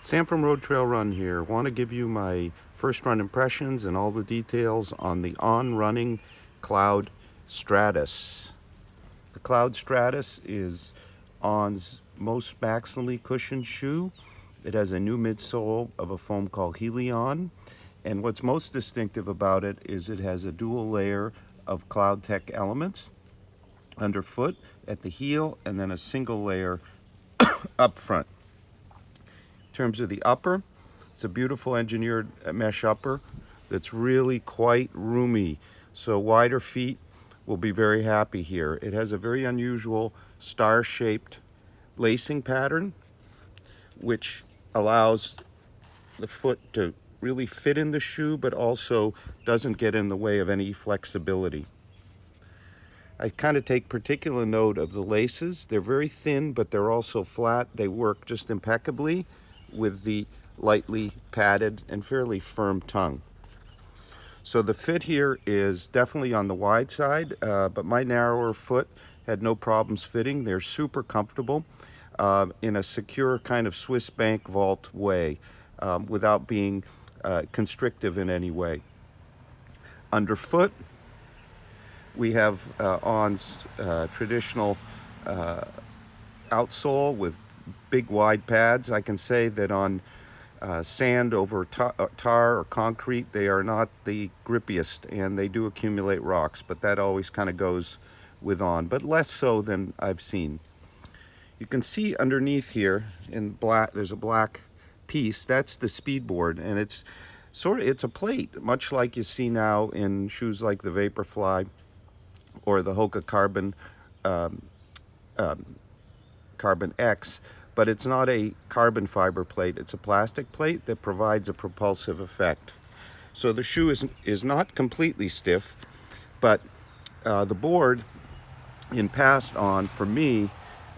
Sam from Road Trail Run here. Want to give you my first run impressions and all the details on the on-running Cloudstratus. The Cloudstratus is On's most maximally cushioned shoe. It has a new midsole of a foam called Helion. And what's most distinctive about it is it has a dual layer of CloudTec Elements underfoot at the heel and then a single layer up front. In terms of the upper, it's a beautiful engineered mesh upper that's really quite roomy. So wider feet will be very happy here. It has a very unusual star-shaped lacing pattern, which allows the foot to really fit in the shoe, but also doesn't get in the way of any flexibility. I kind of take particular note of the laces. They're very thin, but they're also flat. They work just impeccably with the lightly padded and fairly firm tongue. So the fit here is definitely on the wide side, but my narrower foot had no problems fitting. They're super comfortable in a secure kind of Swiss bank vault way without being constrictive in any way. Underfoot, we have On's traditional outsole with big wide pads. I can say that on sand over tar or concrete, they are not the grippiest, and they do accumulate rocks, but that always kind of goes with On, but less so than I've seen. You can see underneath here in black, there's a black piece. That's the speedboard, and it's a plate, much like you see now in shoes like the Vaporfly or the Hoka Carbon X, but it's not a carbon fiber plate. It's a plastic plate that provides a propulsive effect. So the shoe is not completely stiff, but the board in past On, for me,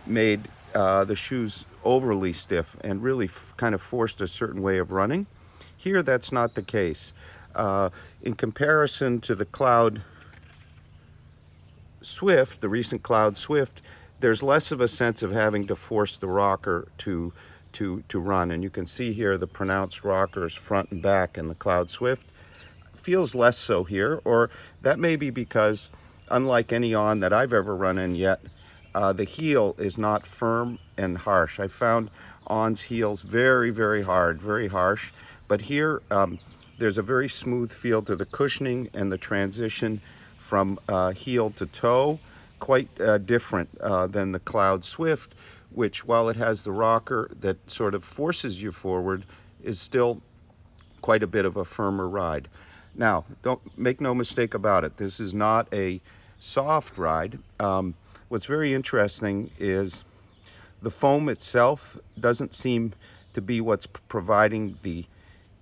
made the shoes overly stiff and really kind of forced a certain way of running. Here, that's not the case. In comparison to the Cloud Swift, the recent Cloud Swift, there's less of a sense of having to force the rocker to run. And you can see here the pronounced rockers front and back in the Cloud Swift. Feels less so here, or that may be because, unlike any On that I've ever run in yet, the heel is not firm and harsh. I found On's heels very, very hard, very harsh. But here, there's a very smooth feel to the cushioning and the transition from heel to toe, quite different than the Cloud Swift, which, while it has the rocker that sort of forces you forward, is still quite a bit of a firmer ride. Now, don't make no mistake about it. This is not a soft ride. What's very interesting is the foam itself doesn't seem to be what's providing the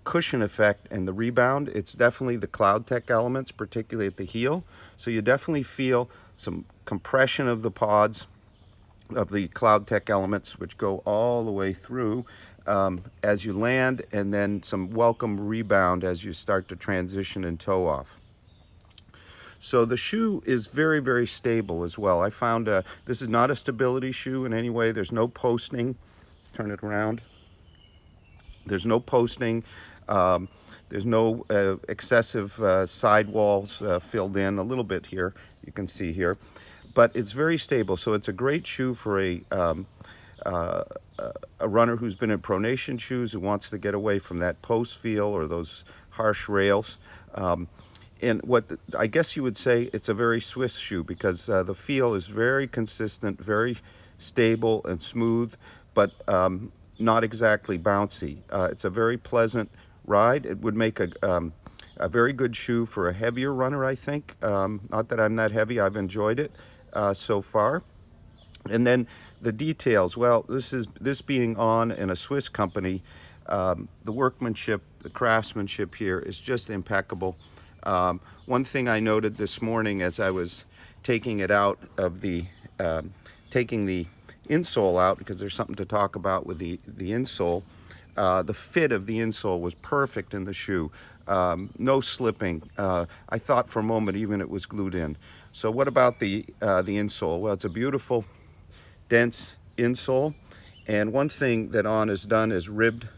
cushion effect and the rebound. It's definitely the CloudTec Elements, particularly at the heel. So you definitely feel some compression of the pods of the CloudTec Elements, which go all the way through as you land, and then some welcome rebound as you start to transition and toe off. So the shoe is very, very stable as well. I found this is not a stability shoe in any way. There's no posting. Turn it around. There's no posting. There's no excessive sidewalls filled in. A little bit here, you can see here. But it's very stable, so it's a great shoe for a runner who's been in pronation shoes, who wants to get away from that post feel or those harsh rails. And I guess you would say it's a very Swiss shoe, because the feel is very consistent, very stable and smooth, but not exactly bouncy. It's a very pleasant ride. It would make a very good shoe for a heavier runner, I think. Not that I'm that heavy. I've enjoyed it so far. And then the details. Well, this being On in a Swiss company, the workmanship, the craftsmanship here is just impeccable. One thing I noted this morning as I was taking it out of taking the insole out, because there's something to talk about with the insole, the fit of the insole was perfect in the shoe. No slipping. I thought for a moment even it was glued in. So what about the insole? Well, it's a beautiful, dense insole. And one thing that On has done is ribbed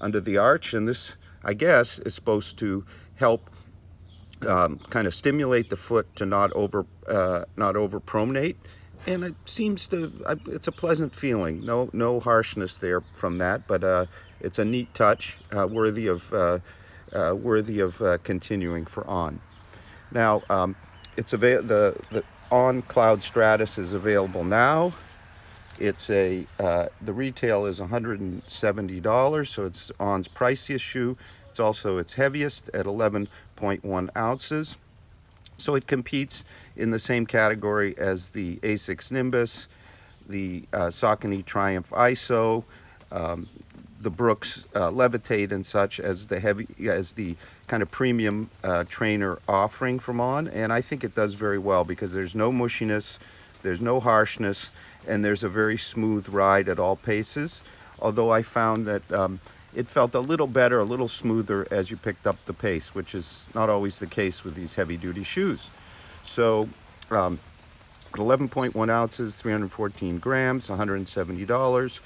under the arch, and this, I guess, is supposed to help kind of stimulate the foot to not over pronate, and it seems to, it's a pleasant feeling. No harshness there from that, but it's a neat touch, worthy of continuing for on. Now, it's the on Cloudstratus is available now. It's the retail is $170, so it's on's priciest shoe. It's also its heaviest at 11.1 ounces. So it competes in the same category as the Asics Nimbus, the Saucony Triumph ISO, the Brooks Levitate, and such as the kind of premium trainer offering from On. And I think it does very well because there's no mushiness, there's no harshness, and there's a very smooth ride at all paces. Although I found that it felt a little better, a little smoother as you picked up the pace, which is not always the case with these heavy-duty shoes. So, 11.1 ounces, 314 grams, $170.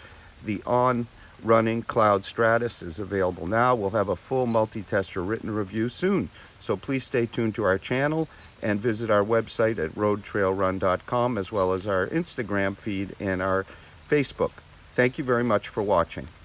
The On Running Cloudstratus is available now. We'll have a full multi-tester written review soon. So please stay tuned to our channel and visit our website at roadtrailrun.com, as well as our Instagram feed and our Facebook. Thank you very much for watching.